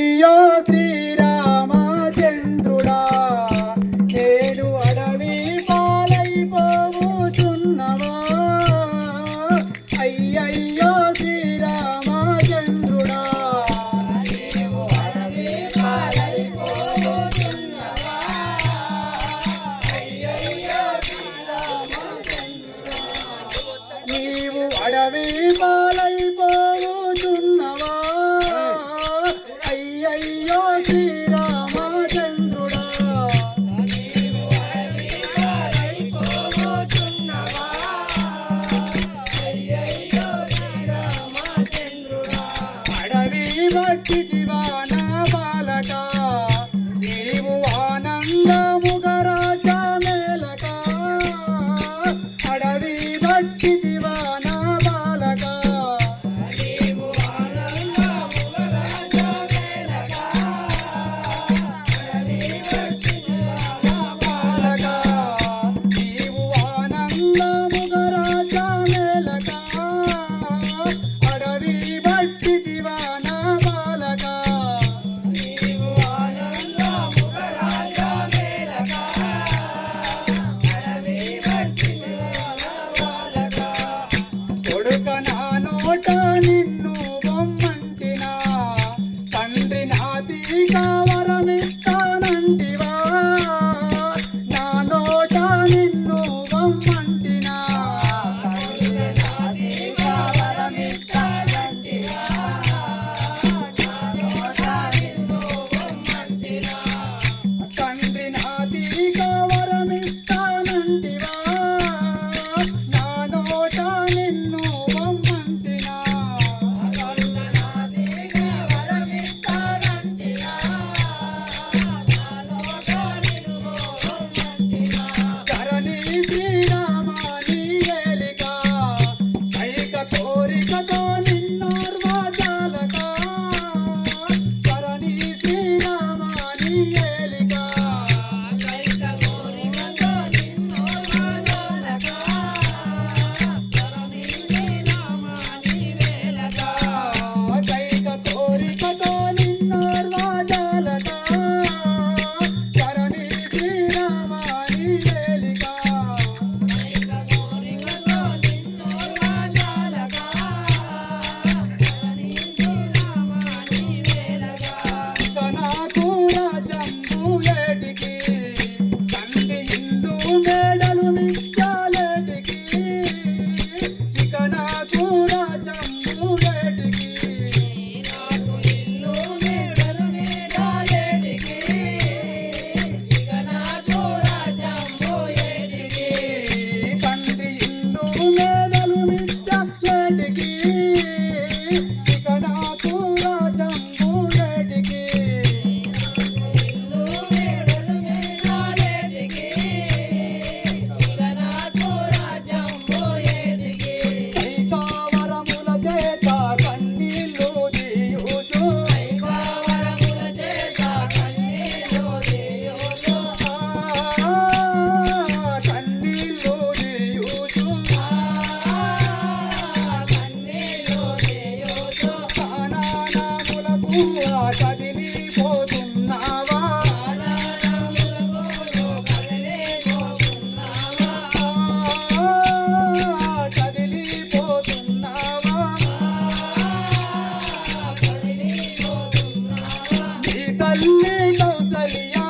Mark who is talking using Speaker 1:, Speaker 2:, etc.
Speaker 1: అయ్యో శ్రీరామచంద్రుడా నేను అడవి పాలైపోతున్నవా అయ్యయ్యో శ్రీరామచంద్రుడా నీవు అడవి పాలైపోతున్నవా అయ్యయ్యో శ్రీరామచంద్రుడా నీవు అడవి పాలైపోతున్నవా అయ్యయ్యో శ్రీరామచంద్రుడా నీవు అడవి పాలైపోతున్నవా అయ్యయ్యో శ్రీరామచంద్రుడా అడవి మట్టిదివా నా బాలక నీవు ఆనందముగా రాజా మేలక అడవి మట్టిదివా నా బాలక నీవు ఆనందముగా రాజా మేలక అడవి మట్టిదివా నా బాలక నీవు ఆనందముగా రాజా మేలక అడవి మట్టిదివా నా బాలక నీవు ఆనందముగా రాజా మేలక అడవి మట్టిదివా నా బాలక కొడుక నా నోట నిన్ను బొమ్మంటినా తండ్రి నాదిగా వరమిస్తానంటివా నా నోట నిన్ను బొమ్మంటినా తండ్రి నాదిగా వరమిస్తానంటివా నా నోట నిన్ను బొమ్మంటినా తండ్రి నాదిగా వరమిస్తానంటివా నా నోట నిన్ను బొమ్మంటినా తండ్రి నాదిగా వరమిస్తానంటివా నా నోట నిన్ను బొమ్మంటినా ధరణి శ్రీరామ నీ ఏలిక ఐక కోరికతో నిన్నోర్వజాలక ధరణి శ్రీరామ నీ ఏలిక ఐక కోరికతో నిన్నోర్వజాలక ధరణి శ్రీరామ నీ వేలక ఐక కోరికతో నిన్నోర్వజాలక ధరణి శ్రీరామ నీ వేలిక ఐక కోరికతో నిన్నోర్వజాలక ధరణి శ్రీరామ నీ వేలక నాకు రాజంబు ఏటికి తండ్రి ఇల్లు మేడలు నిత్యాలేటికి ఇక నాకు రాజంబు ఏటికి నాకు ఇల్లు మేడలు నిత్యాలేటికి ఇక నాకు రాజంబు ఏటికి తండ్రి ఇల్లు మేడలు నిత్యాలేటికి ఇక నాకు రాజంబు ఏటికి ఐకావరముల చేత కన్నీళ్ళు దీయుచు ఐకావరముల చేత కన్నీళ్ళు దీయుచు కన్నీళ్ళు దీయుచు కన్నీళ్ళు దీయుచు ప్రాణానాములకు కదిలిపోతున్నావా ప్రాణానాములకు కదిలిపోతున్నావా కదిలిపోతున్నావా కదిలిపోతున్నావా నీ తల్లి కౌసల్య